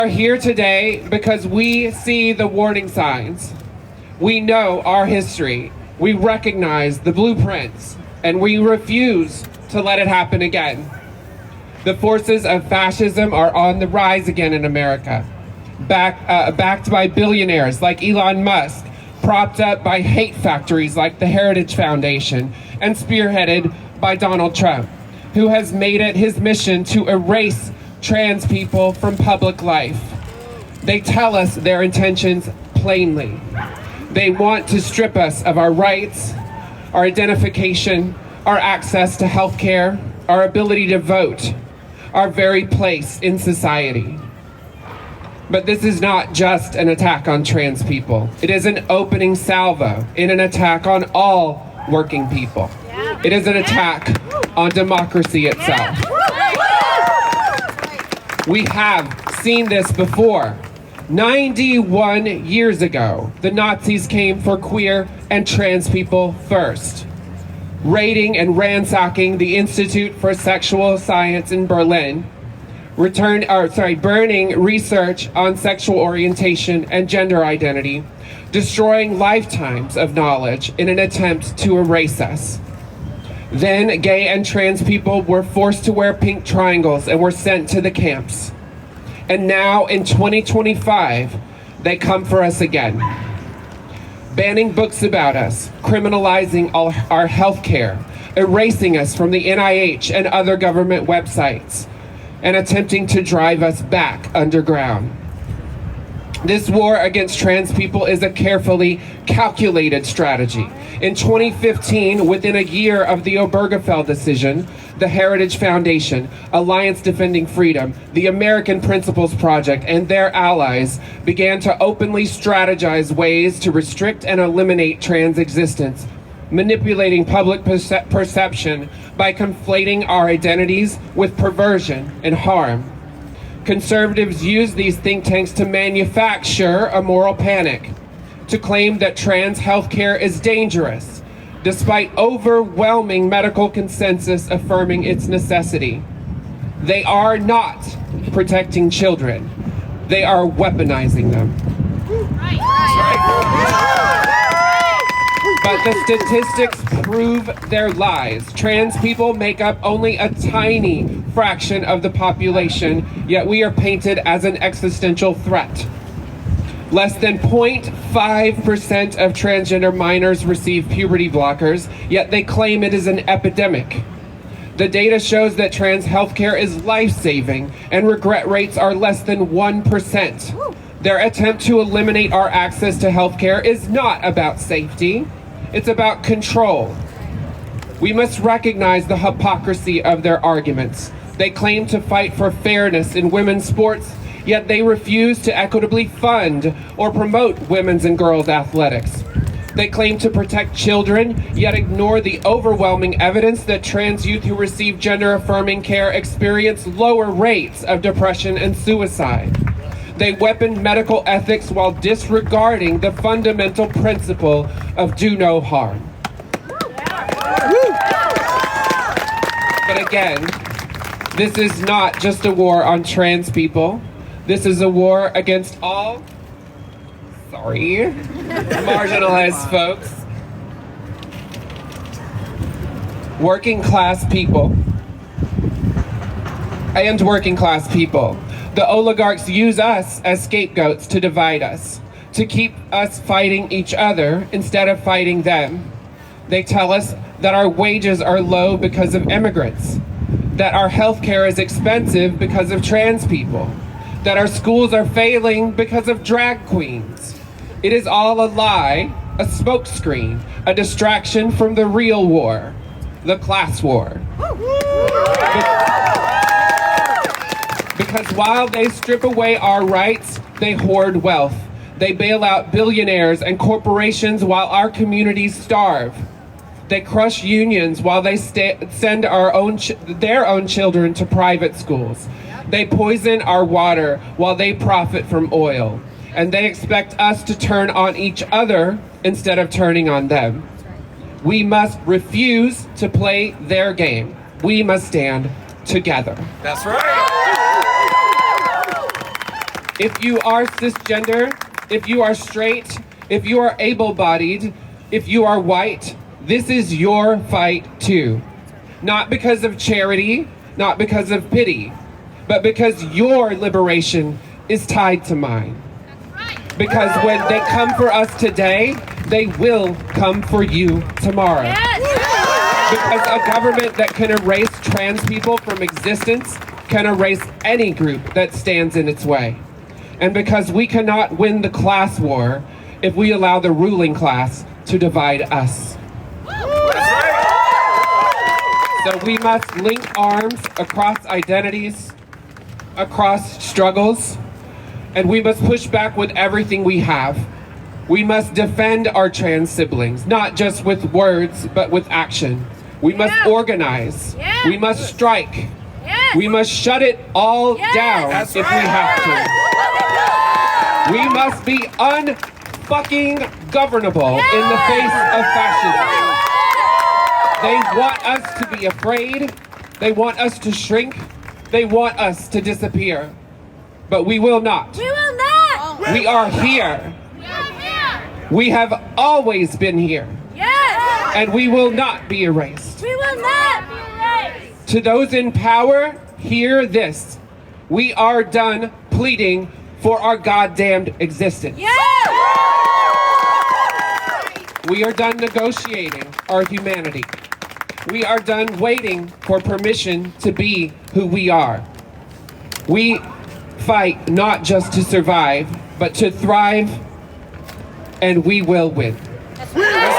Are here today because we see the warning signs. We know our history. We recognize the blueprints, and we refuse to let it happen again. The forces of fascism are on the rise again in America, backed by billionaires like Elon Musk, propped up by hate factories like the Heritage Foundation, and spearheaded by Donald Trump, who has made it his mission to erase trans people from public life. They tell us their intentions plainly. They want to strip us of our rights, our identification, our access to health care, our ability to vote, our very place in society. But this is not just an attack on trans people. It is an opening salvo in an attack on all working people. It is an attack on democracy itself. We have seen this before. 91 years ago, the Nazis came for queer and trans people first, raiding and ransacking the Institute for Sexual Science in Berlin, burning research on sexual orientation and gender identity, destroying lifetimes of knowledge in an attempt to erase us. Then gay and trans people were forced to wear pink triangles and were sent to the camps. And now in 2025, they come for us again. Banning books about us, criminalizing our health care, erasing us from the NIH and other government websites, and attempting to drive us back underground. This war against trans people is a carefully calculated strategy. In 2015, within a year of the Obergefell decision, the Heritage Foundation, Alliance Defending Freedom, the American Principles Project, and their allies began to openly strategize ways to restrict and eliminate trans existence, manipulating public perception by conflating our identities with perversion and harm. Conservatives use these think tanks to manufacture a moral panic, to claim that trans healthcare is dangerous, despite overwhelming medical consensus affirming its necessity. They are not protecting children. They are weaponizing them. But the statistics prove their lies. Trans people make up only a tiny fraction of the population, yet we are painted as an existential threat. Less than 0.5% of transgender minors receive puberty blockers, yet they claim it is an epidemic. The data shows that trans healthcare is life-saving and regret rates are less than 1%. Their attempt to eliminate our access to healthcare is not about safety. It's about control. We must recognize the hypocrisy of their arguments. They claim to fight for fairness in women's sports, yet they refuse to equitably fund or promote women's and girls' athletics. They claim to protect children, yet ignore the overwhelming evidence that trans youth who receive gender-affirming care experience lower rates of depression and suicide. They weapon medical ethics while disregarding the fundamental principle of do no harm. But again, this is not just a war on trans people. This is a war against all, marginalized folks, working class people, The oligarchs use us as scapegoats to divide us, to keep us fighting each other instead of fighting them. They tell us that our wages are low because of immigrants, that our health care is expensive because of trans people, that our schools are failing because of drag queens. It is all a lie, a smokescreen, a distraction from the real war, the class war. Because while they strip away our rights, they hoard wealth. They bail out billionaires and corporations while our communities starve. They crush unions while they send their own children to private schools. They poison our water while they profit from oil. And they expect us to turn on each other instead of turning on them. We must refuse to play their game. We must stand together. That's right. If you are cisgender, if you are straight, if you are able-bodied, if you are white, this is your fight too. Not because of charity, not because of pity, but because your liberation is tied to mine. Because when they come for us today, they will come for you tomorrow. Because a government that can erase trans people from existence can erase any group that stands in its way. And because we cannot win the class war if we allow the ruling class to divide us. So we must link arms across identities, across struggles, and we must push back with everything we have. We must defend our trans siblings, not just with words, but with action. We must organize. We must strike. We must shut it all down if we have to. We must be unfucking governable in the face of fascism. They want us to be afraid. They want us to shrink. They want us to disappear. But we will not. We will not. We are here. We have always been here. Yes. And we will not be erased. We will not be erased. To those in power, hear this. We are done pleading for our goddamned existence. Yes. We are done negotiating our humanity. We are done waiting for permission to be who we are. We fight not just to survive, but to thrive, and we will win. That's right.